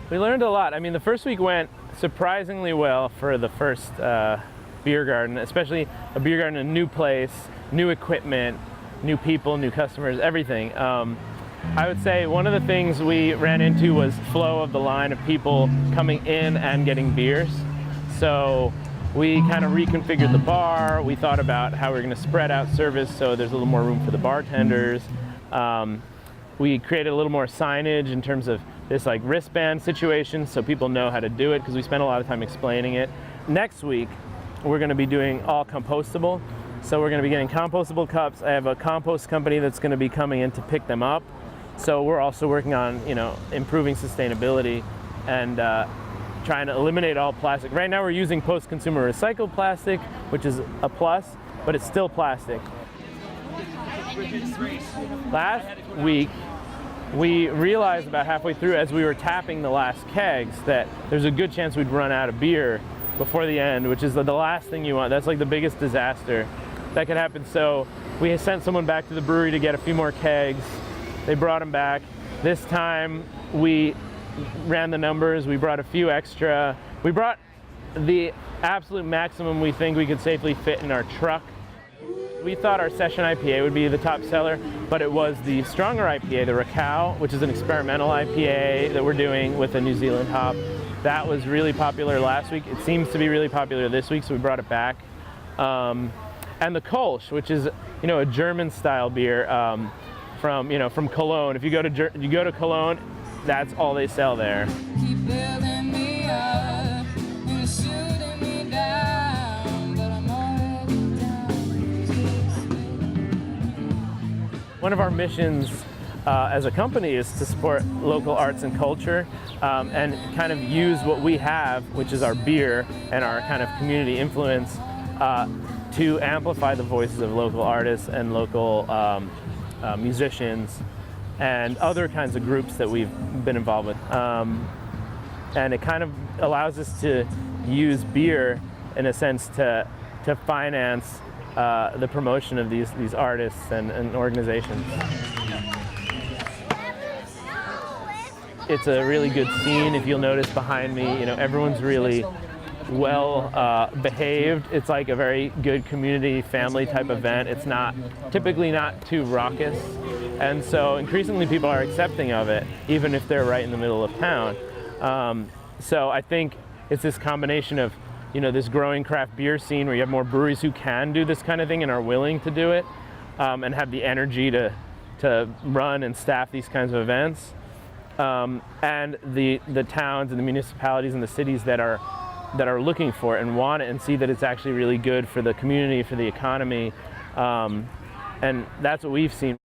We learned a lot. I mean, the first week went surprisingly well for the first beer garden, especially a beer garden in a new place, new equipment, new people, new customers, everything. I would say one of the things we ran into was flow of the line of people coming in and getting beers. So we kind of reconfigured the bar. We thought about how we were going to spread out service so there's a little more room for the bartenders. We created a little more signage in terms of this like wristband situation so people know how to do it, because we spent a lot of time explaining it. Next week, we're going to be doing all compostable. So we're going to be getting compostable cups. I have a compost company that's going to be coming in to pick them up. So we're also working on, improving sustainability and trying to eliminate all plastic. Right now we're using post-consumer recycled plastic, which is a plus, but it's still plastic. Last week, we realized about halfway through as we were tapping the last kegs that there's a good chance we'd run out of beer before the end, which is the last thing you want. That's like the biggest disaster that could happen. So we sent someone back to the brewery to get a few more kegs. They brought them back. This time we ran the numbers. We brought a few extra. We brought the absolute maximum we think we could safely fit in our truck. We thought our session IPA would be the top seller, but it was the stronger IPA, the Raquel, which is an experimental IPA that we're doing with a New Zealand hop. That was really popular last week. It seems to be really popular this week, so we brought it back. And the Kolsch, which is a German-style beer from Cologne. If you go to Cologne, that's all they sell there. Keep building me up and shooting me down, but I'm already down. One of our missions as a company is to support local arts and culture and kind of use what we have, which is our beer and our kind of community influence, to amplify the voices of local artists and local musicians and other kinds of groups that we've been involved with. And it kind of allows us to use beer in a sense to finance the promotion of these artists and organizations. It's a really good scene. If you'll notice behind me, everyone's really well behaved. It's like a very good community family type event. It's typically not too raucous, and so increasingly people are accepting of it, even if they're right in the middle of town. So I think it's this combination of this growing craft beer scene where you have more breweries who can do this kind of thing and are willing to do it, and have the energy to run and staff these kinds of events, and the towns and the municipalities and the cities that are looking for it and want it and see that it's actually really good for the community, for the economy, and that's what we've seen.